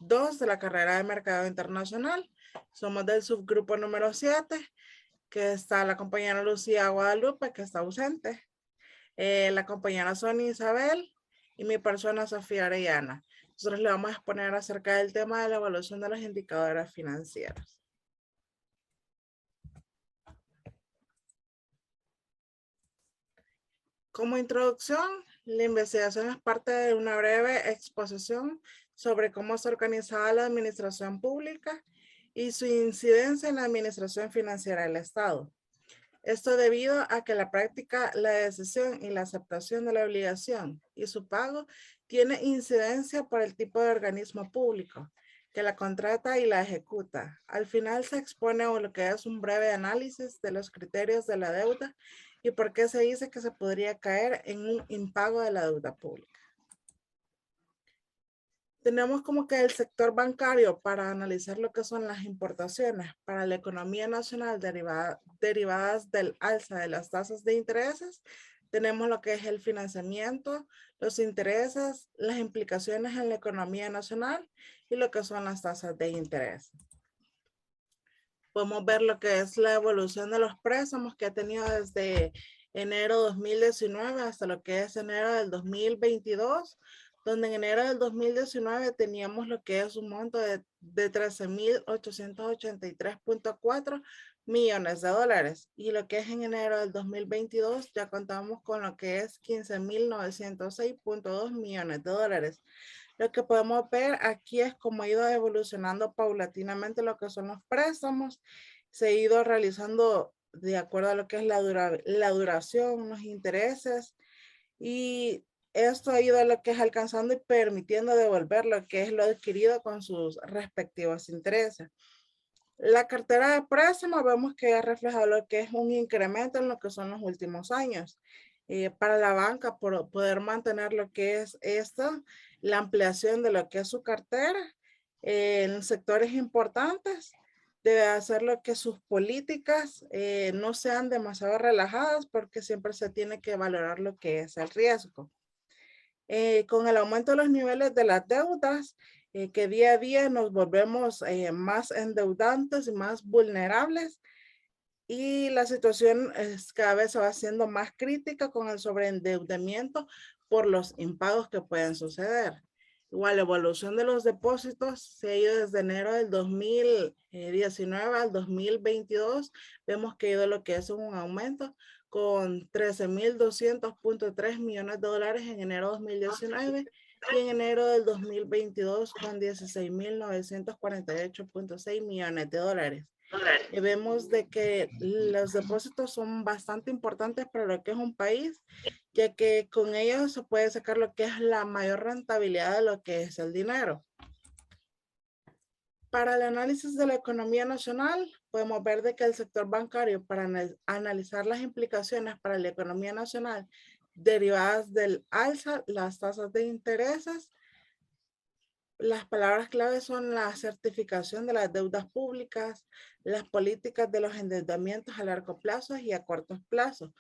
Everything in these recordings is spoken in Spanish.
2 de la carrera de Mercado Internacional. Somos del subgrupo número 7, que está la compañera Lucía Guadalupe, que está ausente, la compañera Sonia Isabel y mi persona Sofía Arellana. Nosotros le vamos a exponer acerca del tema de la evaluación de los indicadores financieros. Como introducción, la investigación es parte de una breve exposición sobre cómo es organizada la administración pública y su incidencia en la administración financiera del Estado. Esto debido a que la práctica, la decisión y la aceptación de la obligación y su pago tiene incidencia por el tipo de organismo público que la contrata y la ejecuta. Al final se expone lo que es un breve análisis de los criterios de la deuda y por qué se dice que se podría caer en un impago de la deuda pública. Tenemos como que el sector bancario para analizar lo que son las importaciones para la economía nacional derivadas del alza de las tasas de intereses. Tenemos lo que es el financiamiento, los intereses, las implicaciones en la economía nacional y lo que son las tasas de interés. Podemos ver lo que es la evolución de los préstamos que ha tenido desde enero 2019 hasta lo que es enero del 2022, donde en enero del 2019 teníamos lo que es un monto de 13.883.4 millones de dólares y lo que es en enero del 2022 ya contamos con lo que es 15.906.2 millones de dólares. Lo que podemos ver aquí es cómo ha ido evolucionando paulatinamente lo que son los préstamos. Se ha ido realizando de acuerdo a lo que es la duración, los intereses. Y esto ha ido a lo que es alcanzando y permitiendo devolver lo que es lo adquirido con sus respectivos intereses. La cartera de préstamos vemos que ha reflejado lo que es un incremento en lo que son los últimos años. Para la banca, por poder mantener lo que es esto, la ampliación de lo que es su cartera en sectores importantes, debe hacer lo que sus políticas no sean demasiado relajadas porque siempre se tiene que valorar lo que es el riesgo. Con el aumento de los niveles de las deudas, que día a día nos volvemos más endeudantes y más vulnerables, y la situación cada vez se va haciendo más crítica con el sobreendeudamiento por los impagos que pueden suceder. Igual, la evolución de los depósitos se ha ido desde enero del 2019 al 2022. Vemos que ha ido lo que es un aumento con 13.200.3 millones de dólares en enero de 2019 y en enero del 2022 con 16.948.6 millones de dólares. Vemos de que los depósitos son bastante importantes para lo que es un país, ya que con ellos se puede sacar lo que es la mayor rentabilidad de lo que es el dinero. Para el análisis de la economía nacional, podemos ver de que el sector bancario, para analizar las implicaciones para la economía nacional derivadas del alza, las tasas de intereses, las palabras clave son la certificación de las deudas públicas, las políticas de los endeudamientos a largo plazo y a corto plazo,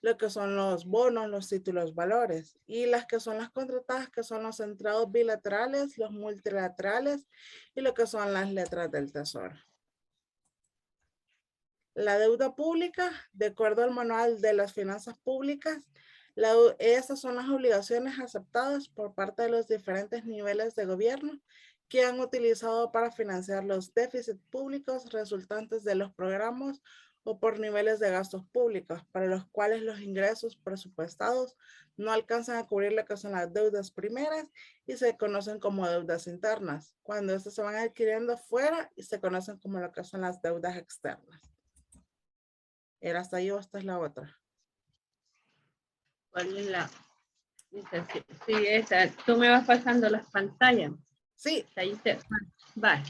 lo que son los bonos, los títulos valores, y las que son las contratadas, que son los centrados bilaterales, los multilaterales y lo que son las letras del tesoro. La deuda pública, de acuerdo al manual de las finanzas públicas, esas son las obligaciones aceptadas por parte de los diferentes niveles de gobierno que han utilizado para financiar los déficits públicos resultantes de los programas o por niveles de gastos públicos para los cuales los ingresos presupuestados no alcanzan a cubrir lo que son las deudas primeras y se conocen como deudas internas. Cuando estas se van adquiriendo fuera y se conocen como lo que son las deudas externas. ¿Era hasta ahí o esta es la otra? ¿Cuál es la? Sí, esa. Tú me vas pasando las pantallas. Sí. Ahí te va.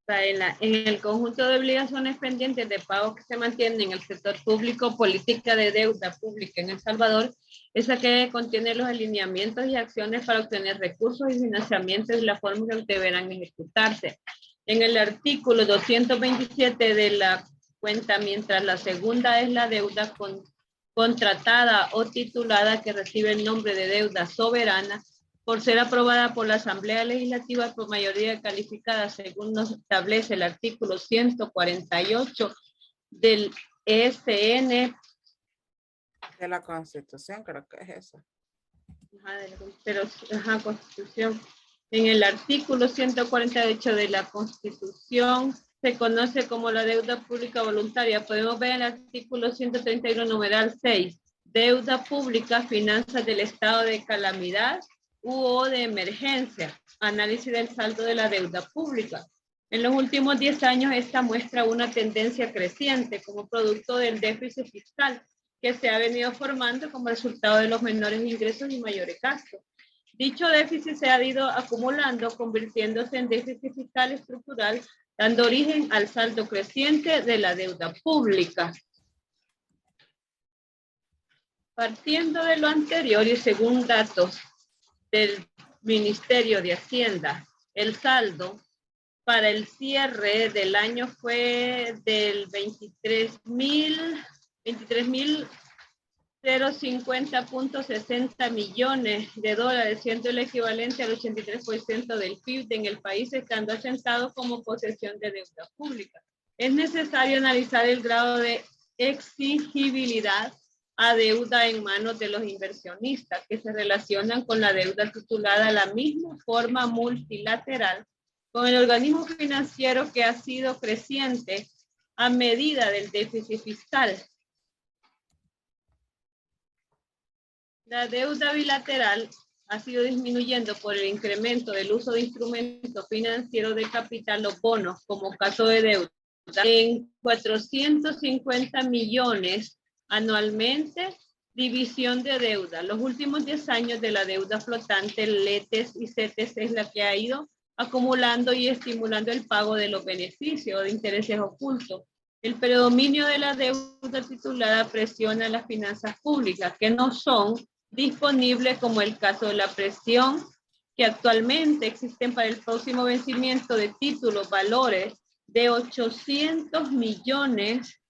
En el conjunto de obligaciones pendientes de pago que se mantiene en el sector público, política de deuda pública en El Salvador, esa que contiene los alineamientos y acciones para obtener recursos y financiamiento y la forma en que deberán ejecutarse. En el artículo 227 de la cuenta, mientras la segunda es la deuda contratada o titulada que recibe el nombre de deuda soberana, por ser aprobada por la Asamblea Legislativa por mayoría calificada, según nos establece el artículo 148 del ESN. De la Constitución, creo que es eso. Constitución. En el artículo 148 de la Constitución se conoce como la deuda pública voluntaria. Podemos ver en el artículo 131, numeral 6, deuda pública, finanzas del estado de calamidad o de emergencia, análisis del saldo de la deuda pública. En los últimos 10 años, esta muestra una tendencia creciente como producto del déficit fiscal que se ha venido formando como resultado de los menores ingresos y mayores gastos. Dicho déficit se ha ido acumulando, convirtiéndose en déficit fiscal estructural, dando origen al saldo creciente de la deuda pública. Partiendo de lo anterior y según datos del Ministerio de Hacienda, el saldo para el cierre del año fue del 23.050.60 millones de dólares, siendo el equivalente al 83% del PIB en el país, estando asentado como posesión de deuda pública. Es necesario analizar el grado de exigibilidad a deuda en manos de los inversionistas que se relacionan con la deuda titulada a la misma forma multilateral con el organismo financiero que ha sido creciente a medida del déficit fiscal. La deuda bilateral ha sido disminuyendo por el incremento del uso de instrumentos financieros de capital, los bonos, como caso de deuda, en 450 millones anualmente, división de deuda. Los últimos 10 años de la deuda flotante, LETES y CETES, es la que ha ido acumulando y estimulando el pago de los beneficios de intereses ocultos. El predominio de la deuda titulada presiona las finanzas públicas, que no son disponibles, como el caso de la presión que actualmente existen para el próximo vencimiento de títulos, valores de 800 millones.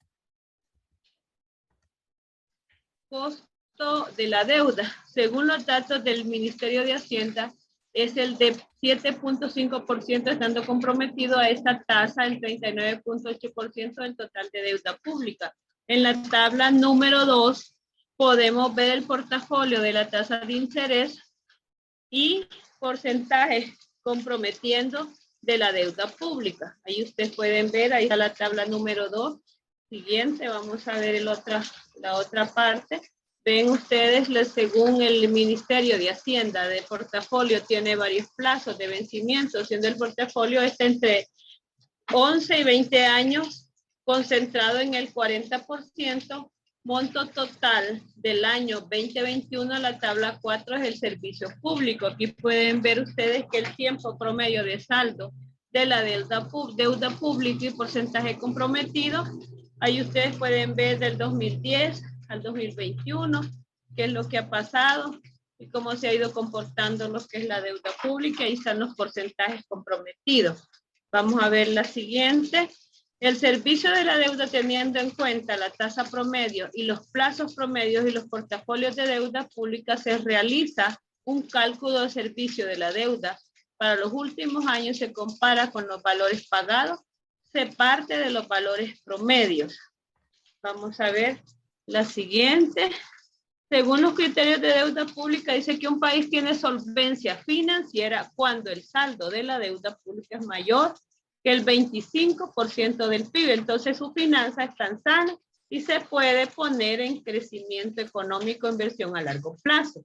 Costo de la deuda, según los datos del Ministerio de Hacienda, es el de 7.5%, estando comprometido a esta tasa el 39.8% del total de deuda pública. En la tabla número 2 podemos ver el portafolio de la tasa de interés y porcentaje comprometiendo de la deuda pública. Ahí ustedes pueden ver, ahí está la tabla número 2. Siguiente, vamos a ver la otra parte. Ven ustedes, según el Ministerio de Hacienda, de portafolio tiene varios plazos de vencimiento, siendo el portafolio está entre 11 y 20 años, concentrado en el 40%, monto total del año 2021, la tabla 4 es el servicio público. Aquí pueden ver ustedes que el tiempo promedio de saldo de la deuda pública y porcentaje comprometido, ahí ustedes pueden ver del 2010 al 2021, qué es lo que ha pasado y cómo se ha ido comportando lo que es la deuda pública. Ahí están los porcentajes comprometidos. Vamos a ver la siguiente. El servicio de la deuda, teniendo en cuenta la tasa promedio y los plazos promedios y los portafolios de deuda pública, se realiza un cálculo de servicio de la deuda. Para los últimos años se compara con los valores pagados, se parte de los valores promedios. Vamos a ver la siguiente. Según los criterios de deuda pública, dice que un país tiene solvencia financiera cuando el saldo de la deuda pública es mayor que el 25% del PIB. Entonces sus finanzas están sanas y se puede poner en crecimiento económico, inversión a largo plazo.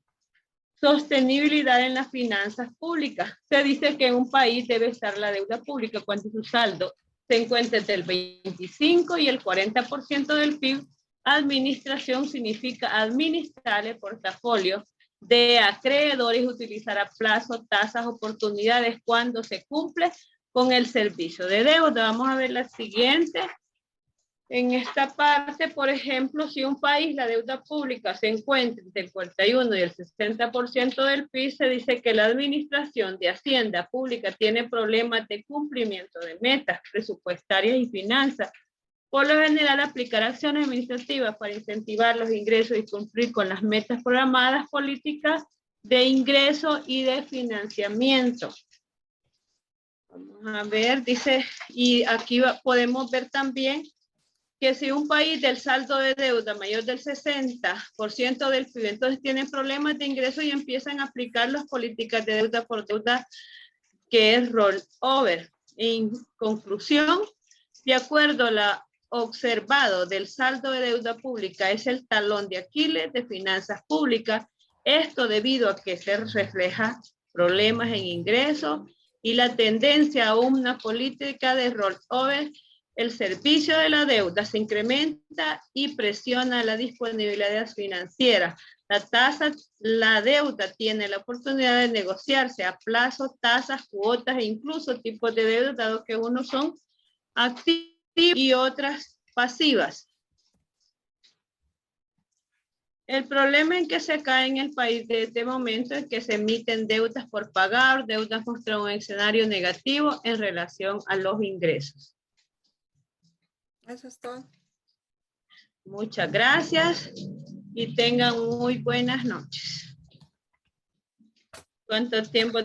Sostenibilidad en las finanzas públicas. Se dice que en un país debe estar la deuda pública cuando su saldo se encuentra entre el 25 y el 40% del PIB. Administración significa administrar el portafolio de acreedores, utilizar a plazo, tasas, oportunidades cuando se cumple con el servicio de deuda. Vamos a ver la siguiente. En esta parte, por ejemplo, si un país, la deuda pública se encuentra entre el 41 y el 60% del PIB, se dice que la administración de Hacienda Pública tiene problemas de cumplimiento de metas presupuestarias y finanzas. Por lo general, aplicar acciones administrativas para incentivar los ingresos y cumplir con las metas programadas políticas de ingreso y de financiamiento. Vamos a ver, dice, y aquí podemos ver también que si un país del saldo de deuda mayor del 60% del PIB, entonces tienen problemas de ingreso y empiezan a aplicar las políticas de deuda por deuda, que es rollover. En conclusión, de acuerdo a lo observado del saldo de deuda pública, es el talón de Aquiles de finanzas públicas. Esto debido a que se refleja problemas en ingresos y la tendencia a una política de rollover. El servicio de la deuda se incrementa y presiona la disponibilidad financiera. La deuda tiene la oportunidad de negociarse a plazos, tasas, cuotas e incluso tipos de deuda, dado que unos son activos y otras pasivas. El problema en que se cae en el país de este momento es que se emiten deudas por pagar, deudas muestran un escenario negativo en relación a los ingresos. Eso es todo. Muchas gracias y tengan muy buenas noches. ¿Cuánto tiempo?